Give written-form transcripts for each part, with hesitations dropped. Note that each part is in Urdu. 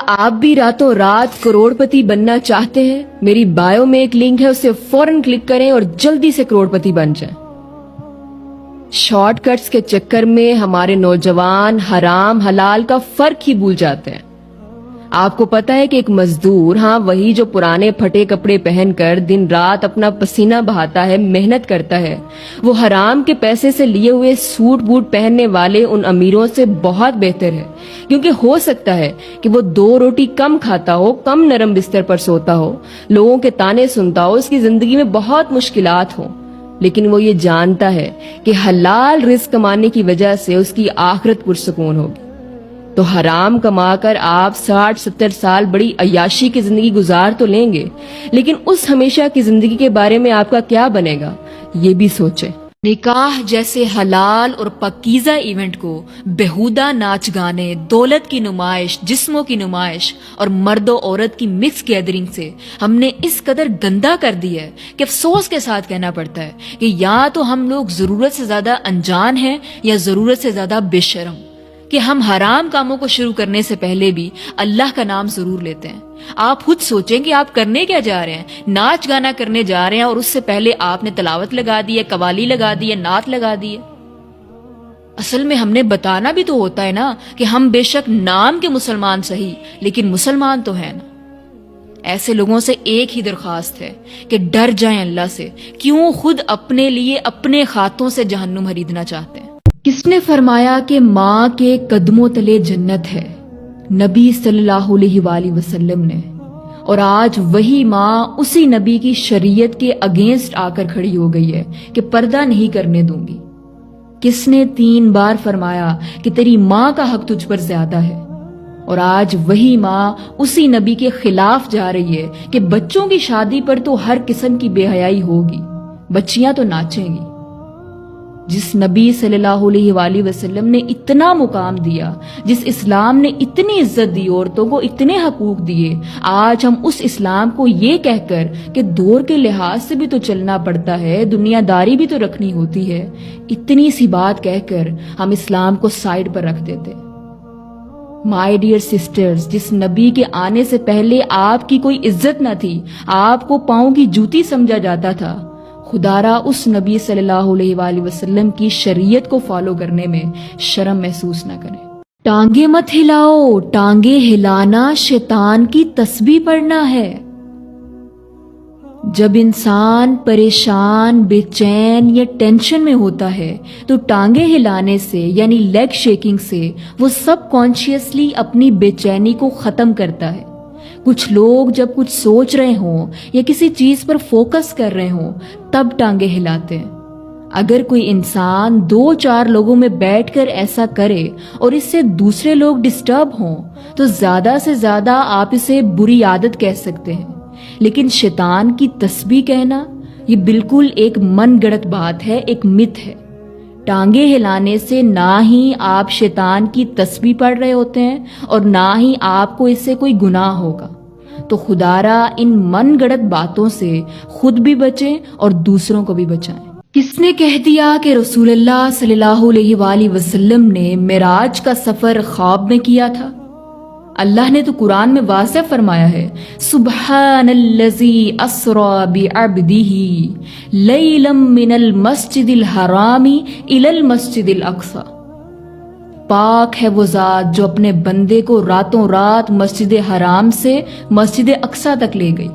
آپ بھی راتوں رات کروڑپتی بننا چاہتے ہیں؟ میری بایو میں ایک لنک ہے، اسے فوراً کلک کریں اور جلدی سے کروڑپتی بن جائیں۔ شارٹ کٹس کے چکر میں ہمارے نوجوان حرام حلال کا فرق ہی بھول جاتے ہیں۔ آپ کو پتا ہے کہ ایک مزدور، ہاں وہی جو پرانے پھٹے کپڑے پہن کر دن رات اپنا پسینہ بہاتا ہے، محنت کرتا ہے، وہ حرام کے پیسے سے لیے ہوئے سوٹ بوٹ پہننے والے ان امیروں سے بہت بہتر ہے، کیونکہ ہو سکتا ہے کہ وہ 2 روٹی کم کھاتا ہو، کم نرم بستر پر سوتا ہو، لوگوں کے تانے سنتا ہو، اس کی زندگی میں بہت مشکلات ہوں، لیکن وہ یہ جانتا ہے کہ حلال رزق کمانے کی وجہ سے اس کی آخرت پرسکون ہوگی۔ تو حرام کما کر آپ 60-70 سال بڑی عیاشی کی زندگی گزار تو لیں گے، لیکن اس ہمیشہ کی زندگی کے بارے میں آپ کا کیا بنے گا، یہ بھی سوچیں۔ نکاح جیسے حلال اور پاکیزہ ایونٹ کو بیہودہ ناچ گانے، دولت کی نمائش، جسموں کی نمائش اور مرد و عورت کی مکس گیدرنگ سے ہم نے اس قدر گندا کر دیا ہے کہ افسوس کے ساتھ کہنا پڑتا ہے کہ یا تو ہم لوگ ضرورت سے زیادہ انجان ہیں یا ضرورت سے زیادہ بے شرم، کہ ہم حرام کاموں کو شروع کرنے سے پہلے بھی اللہ کا نام ضرور لیتے ہیں۔ آپ خود سوچیں کہ آپ کرنے کیا جا رہے ہیں؟ ناچ گانا کرنے جا رہے ہیں، اور اس سے پہلے آپ نے تلاوت لگا دی ہے، قوالی لگا دی ہے، نعت لگا دی ہے۔ اصل میں ہم نے بتانا بھی تو ہوتا ہے نا کہ ہم بے شک نام کے مسلمان صحیح، لیکن مسلمان تو ہیں نا۔ ایسے لوگوں سے ایک ہی درخواست ہے کہ ڈر جائیں اللہ سے، کیوں خود اپنے لیے اپنے ہاتھوں سے جہنم خریدنا چاہتے ہیں۔ کس نے فرمایا کہ ماں کے قدموں تلے جنت ہے؟ نبی صلی اللہ علیہ وآلہ وسلم نے، اور آج وہی ماں اسی نبی کی شریعت کے اگینسٹ آ کر کھڑی ہو گئی ہے کہ پردہ نہیں کرنے دوں گی۔ کس نے 3 بار فرمایا کہ تیری ماں کا حق تجھ پر زیادہ ہے، اور آج وہی ماں اسی نبی کے خلاف جا رہی ہے کہ بچوں کی شادی پر تو ہر قسم کی بے حیائی ہوگی، بچیاں تو ناچیں گی۔ جس نبی صلی اللہ علیہ وآلہ وسلم نے اتنا مقام دیا، جس اسلام نے اتنی عزت دی، عورتوں کو اتنے حقوق دیے، آج ہم اس اسلام کو یہ کہہ کر کہ دور کے لحاظ سے بھی تو چلنا پڑتا ہے، دنیا داری بھی تو رکھنی ہوتی ہے، اتنی سی بات کہہ کر ہم اسلام کو سائیڈ پر رکھ دیتے۔ مائی ڈیئر سسٹرز، جس نبی کے آنے سے پہلے آپ کی کوئی عزت نہ تھی، آپ کو پاؤں کی جوتی سمجھا جاتا تھا، خدارا اس نبی صلی اللہ علیہ وآلہ وسلم کی شریعت کو فالو کرنے میں شرم محسوس نہ کریں۔ ٹانگیں مت ہلاؤ، ٹانگیں ہلانا شیطان کی تسبیح پڑھنا ہے۔ جب انسان پریشان، بے چین یا ٹینشن میں ہوتا ہے تو ٹانگیں ہلانے سے یعنی لیگ شیکنگ سے وہ سب کانشیسلی اپنی بے چینی کو ختم کرتا ہے۔ کچھ لوگ جب کچھ سوچ رہے ہوں یا کسی چیز پر فوکس کر رہے ہوں تب ٹانگیں ہلاتے ہیں۔ اگر کوئی انسان 2-4 لوگوں میں بیٹھ کر ایسا کرے اور اس سے دوسرے لوگ ڈسٹرب ہوں تو زیادہ سے زیادہ آپ اسے بری عادت کہہ سکتے ہیں، لیکن شیطان کی تسبیح کہنا یہ بالکل ایک من گڑت بات ہے، ایک مت ہے۔ ٹانگیں ہلانے سے نہ ہی آپ شیطان کی تسبیح پڑھ رہے ہوتے ہیں اور نہ ہی آپ کو اس سے کوئی گناہ ہوگا۔ تو خدارا ان من گڑت باتوں سے خود بھی بچیں اور دوسروں کو بھی بچائیں۔ کس نے کہہ دیا کہ رسول اللہ صلی اللہ علیہ وآلہ وسلم نے معراج کا سفر خواب میں کیا تھا؟ اللہ نے تو قرآن میں واضح فرمایا ہے، سبحان الذی اسری بعبدہ لیلا من المسجد الحرام الی المسجد الاقصی۔ پاک ہے وہ ذات جو اپنے بندے کو راتوں رات مسجد حرام سے مسجد اقصی تک لے گئی۔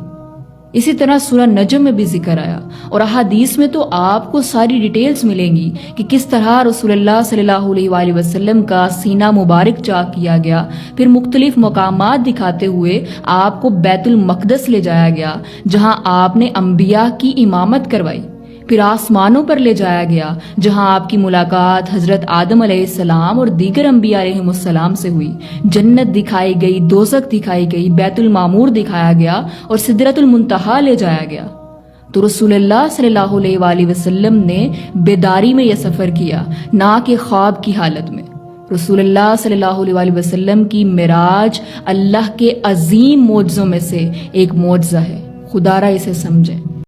اسی طرح سورہ نجم میں بھی ذکر آیا، اور احادیث میں تو آپ کو ساری ڈیٹیلز ملیں گی کہ کس طرح رسول اللہ صلی اللہ علیہ وآلہ وسلم کا سینہ مبارک چاک کیا گیا، پھر مختلف مقامات دکھاتے ہوئے آپ کو بیت المقدس لے جایا گیا جہاں آپ نے انبیاء کی امامت کروائی، پھر آسمانوں پر لے جایا گیا جہاں آپ کی ملاقات حضرت آدم علیہ السلام اور دیگر انبیاء علیہ السلام سے ہوئی، جنت دکھائی گئی، دوزخ دکھائی گئی، بیت المعمور دکھایا گیا اور سدرۃ المنتہا لے جایا گیا۔ تو رسول اللہ صلی اللہ علیہ وآلہ وسلم نے بیداری میں یہ سفر کیا، نہ کہ خواب کی حالت میں۔ رسول اللہ صلی اللہ علیہ وآلہ وسلم کی معراج اللہ کے عظیم معجزوں میں سے ایک معجزہ ہے، خدارا اسے سمجھیں۔